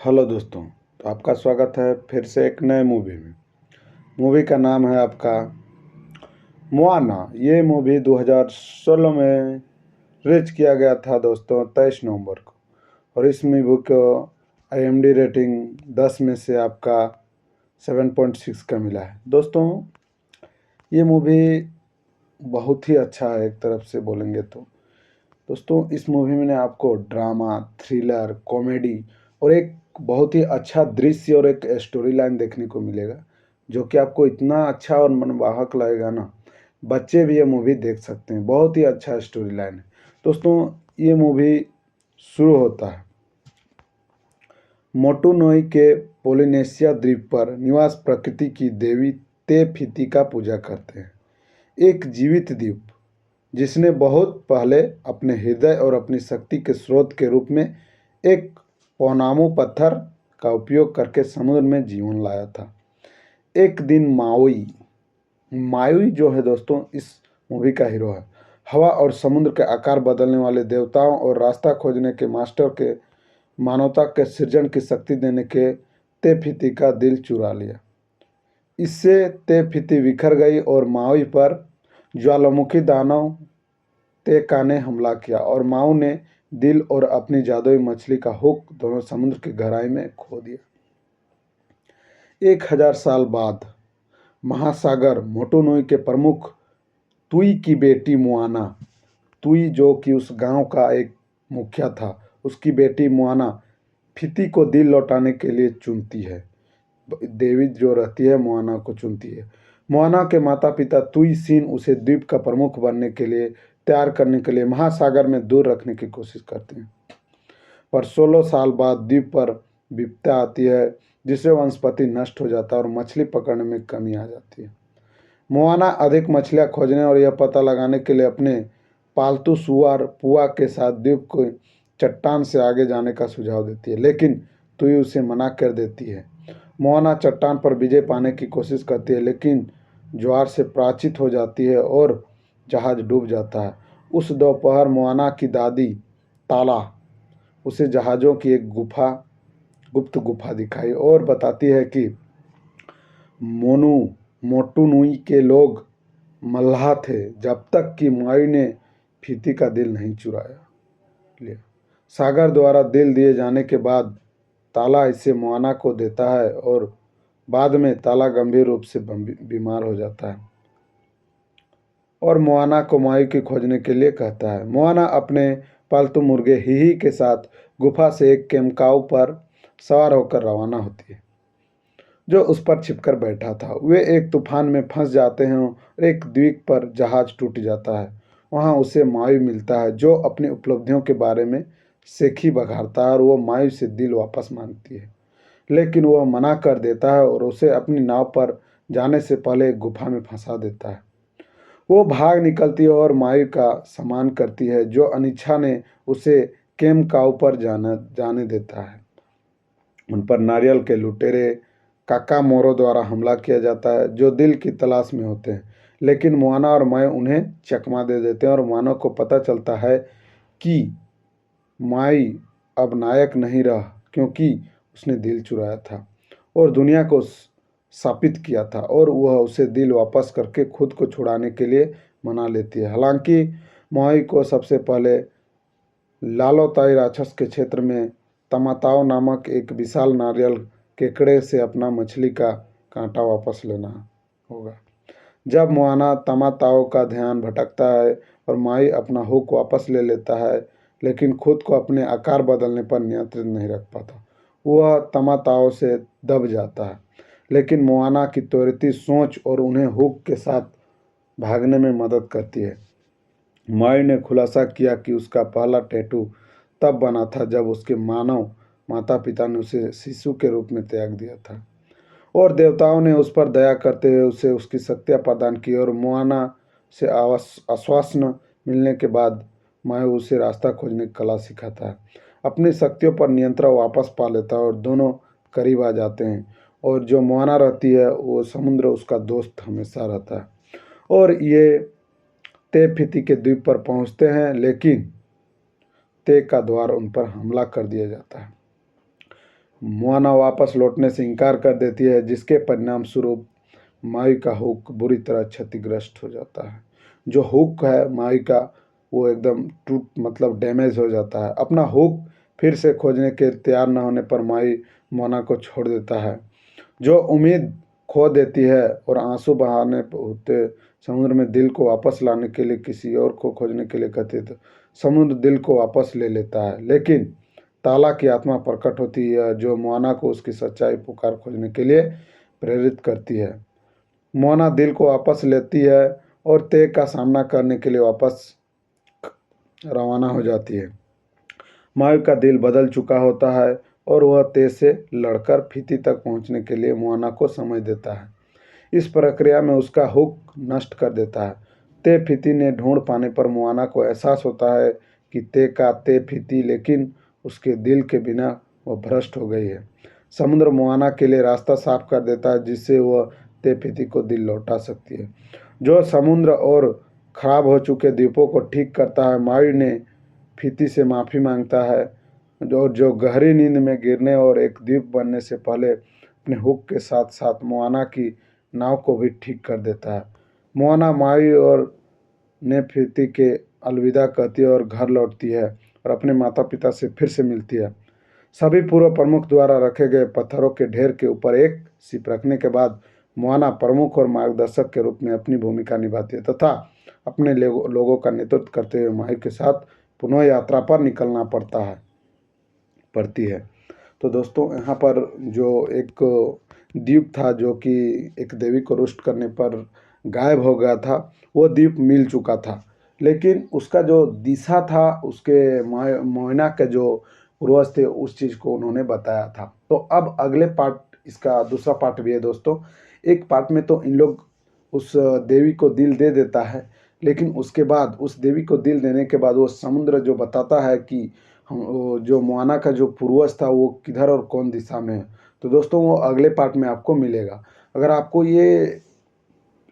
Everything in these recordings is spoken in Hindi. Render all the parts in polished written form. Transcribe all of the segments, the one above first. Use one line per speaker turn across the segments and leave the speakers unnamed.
हेलो दोस्तों। तो आपका स्वागत है फिर से एक नए मूवी में। मूवी का नाम है आपका मोआना। ये मूवी 2016 में रिलीज किया गया था दोस्तों, 23 नवंबर को। और इस मूवी को IMDb रेटिंग 10 में से आपका 7.6 का मिला है दोस्तों। ये मूवी बहुत ही अच्छा है, एक तरफ से बोलेंगे तो दोस्तों। इस मूवी में आपको ड्रामा, थ्रिलर, कॉमेडी और एक बहुत ही अच्छा दृश्य और एक स्टोरी लाइन देखने को मिलेगा, जो कि आपको इतना अच्छा और मनवाहक लगेगा ना। बच्चे भी ये मूवी देख सकते हैं, बहुत ही अच्छा स्टोरी लाइन है दोस्तों। ये मूवी शुरू होता है मोटुनोई के पोलिनेशिया द्वीप पर निवास प्रकृति की देवी तेफिती का पूजा करते हैं। एक जीवित द्वीप जिसने बहुत पहले अपने हृदय और अपनी शक्ति के स्रोत के रूप में एक पौनामू पत्थर का उपयोग करके समुद्र में जीवन लाया था। एक दिन माउई मायुई जो है दोस्तों, इस मूवी का हीरो है। हवा और समुद्र के आकार बदलने वाले देवताओं और रास्ता खोजने के मास्टर के मानवता के सृजन की शक्ति देने के तेफिती का दिल चुरा लिया। इससे तेफिती बिखर गई और माउई पर ज्वालामुखी दानव तेका ने हमला किया और माओ ने दिल और अपनी जादुई मछली का हुक दोनों समुद्र की गहराई में खो दिया। 1000 साल बाद महासागर मोटुनोई के प्रमुख तुई की बेटी मोआना, तुई जो कि उस गांव का एक मुखिया था, उसकी बेटी मोआना फिती को दिल लौटाने के लिए चुनती है। देवी जो रहती है मोआना को चुनती है। मोआना के माता पिता तुई सिन उसे द्वीप का प्रमुख बनने के लिए तैयार करने के लिए महासागर में दूर रखने की कोशिश करते हैं। पर 16 साल बाद द्वीप पर विपत्ति आती है, जिससे वनस्पति नष्ट हो जाता है और मछली पकड़ने में कमी आ जाती है। मोआना अधिक मछलियां खोजने और यह पता लगाने के लिए अपने पालतू सुअर पुआ के साथ द्वीप को चट्टान से आगे जाने का सुझाव देती है, लेकिन तुई उसे मना कर देती है। मोआना चट्टान पर विजय पाने की कोशिश करती है, लेकिन ज्वार से पराजित हो जाती है और जहाज डूब जाता है। उस दोपहर मोआना की दादी ताला उसे जहाज़ों की एक गुप्त गुफा दिखाई और बताती है कि मोनू मोटुनुई के लोग मल्लाह थे, जब तक कि माई ने फीती का दिल नहीं चुराया लिया। सागर द्वारा दिल दिए जाने के बाद ताला इसे मोआना को देता है और बाद में ताला गंभीर रूप से बीमार हो जाता है और मोआना को माई की खोजने के लिए कहता है। मोआना अपने पालतू मुर्गे हिही के साथ गुफा से एक केमकाउ पर सवार होकर रवाना होती है, जो उस पर छिपकर बैठा था। वे एक तूफान में फंस जाते हैं और एक द्वीप पर जहाज टूट जाता है। वहां उसे माई मिलता है, जो अपनी उपलब्धियों के बारे में सेखी बघारता है और वो माई से दिल वापस मांगती है, लेकिन वह मना कर देता है और उसे अपनी नाव पर जाने से पहले एक गुफा में फंसा देता है। वो भाग निकलती है और माई का सम्मान करती है, जो अनिच्छा ने उसे केमकाउ पर जाने देता है। उन पर नारियल के लुटेरे काकामोरो द्वारा हमला किया जाता है, जो दिल की तलाश में होते हैं, लेकिन मोआना और माई उन्हें चकमा दे देते हैं और मोआना को पता चलता है कि माई अब नायक नहीं रहा, क्योंकि उसने दिल चुराया था और दुनिया को शापित किया था, और वह उसे दिल वापस करके खुद को छुड़ाने के लिए मना लेती है। हालांकि मोई को सबसे पहले लालोताई राक्षस के क्षेत्र में तमाताओ नामक एक विशाल नारियल केकड़े से अपना मछली का कांटा वापस लेना होगा। जब मोआना तमाताओ का ध्यान भटकता है और माई अपना हुक वापस ले लेता है, लेकिन खुद को अपने आकार बदलने पर नियंत्रित नहीं रख पाता। वह तमाताओ से दब जाता है, लेकिन मोआना की त्वरित सोच और उन्हें हुक के साथ भागने में मदद करती है। माई ने खुलासा किया कि उसका पहला टैटू तब बना था जब उसके मानव माता पिता ने उसे शिशु के रूप में त्याग दिया था, और देवताओं ने उस पर दया करते हुए उसे उसकी शक्तियाँ प्रदान की। और मोआना से आश्वासन मिलने के बाद माई उसे रास्ता खोजने की कला सिखाता है, अपनी शक्तियों पर नियंत्रण वापस पा लेता है और दोनों करीब आ जाते हैं। और जो मोआना रहती है वो समुद्र उसका दोस्त हमेशा रहता है, और ये तेफिती के द्वीप पर पहुंचते हैं, लेकिन ते का द्वार उन पर हमला कर दिया जाता है। मोआना वापस लौटने से इनकार कर देती है, जिसके परिणाम स्वरूप माई का हुक बुरी तरह क्षतिग्रस्त हो जाता है। जो हुक है माई का वो एकदम टूट मतलब डैमेज हो जाता है। अपना हुक फिर से खोजने के तैयार न होने पर माई मोना को छोड़ देता है, जो उम्मीद खो देती है और आंसू बहाने होते समुद्र में दिल को वापस लाने के लिए किसी और को खोजने के लिए कहते तो समुद्र दिल को वापस ले लेता है। लेकिन ताला की आत्मा प्रकट होती है, जो मोना को उसकी सच्चाई पुकार खोजने के लिए प्रेरित करती है। मोना दिल को वापस लेती है और ते का सामना करने के लिए वापस रवाना हो जाती है। मायू का दिल बदल चुका होता है और वह ते से लड़कर फीती तक पहुंचने के लिए मोना को समय देता है। इस प्रक्रिया में उसका हुक नष्ट कर देता है। ते फीती ने ढूंढ पाने पर मोना को एहसास होता है कि ते का ते फीती, लेकिन उसके दिल के बिना वह भ्रष्ट हो गई है। समुद्र मोना के लिए रास्ता साफ कर देता है, जिससे वह ते फीती को दिल लौटा सकती है। जो समुद्र और खराब हो चुके द्वीपों को ठीक करता है, मायू ने फीती से माफ़ी मांगता है, जो गहरी नींद में गिरने और एक द्वीप बनने से पहले अपने हुक के साथ साथ मोआना की नाव को भी ठीक कर देता है। मोआना मायू और ने फीती के अलविदा कहती है और घर लौटती है और अपने माता पिता से फिर से मिलती है। सभी पूर्व प्रमुख द्वारा रखे गए पत्थरों के ढेर के ऊपर एक सिप रखने के बाद मोआना प्रमुख और मार्गदर्शक के रूप में अपनी भूमिका निभाती है तथा अपने लोगों का नेतृत्व करते हुए मायू के साथ पुनः यात्रा पर निकलना पड़ती है। तो दोस्तों यहाँ पर जो एक द्वीप था जो कि एक देवी को रुष्ट करने पर गायब हो गया था, वो द्वीप मिल चुका था, लेकिन उसका जो दिशा था उसके मोयना के जो पूर्वज थे उस चीज़ को उन्होंने बताया था। तो अब अगले पार्ट, इसका दूसरा पार्ट भी है दोस्तों। एक पार्ट में तो इन लोग उस देवी को दिल दे देता है, लेकिन उसके बाद उस देवी को दिल देने के बाद वो समुद्र जो बताता है कि हम जो मोआना का जो पूर्वज था वो किधर और कौन दिशा में है। तो दोस्तों वो अगले पार्ट में आपको मिलेगा। अगर आपको ये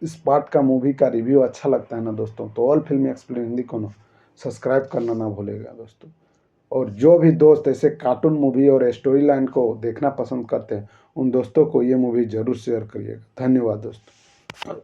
इस पार्ट का मूवी का रिव्यू अच्छा लगता है ना दोस्तों, तो ऑल फिल्म एक्सप्लेन हिंदी को ना सब्सक्राइब करना ना भूलेगा दोस्तों। और जो भी दोस्त ऐसे कार्टून मूवी और स्टोरी लाइन को देखना पसंद करते हैं, उन दोस्तों को ये मूवी ज़रूर शेयर करिएगा। धन्यवाद दोस्तों।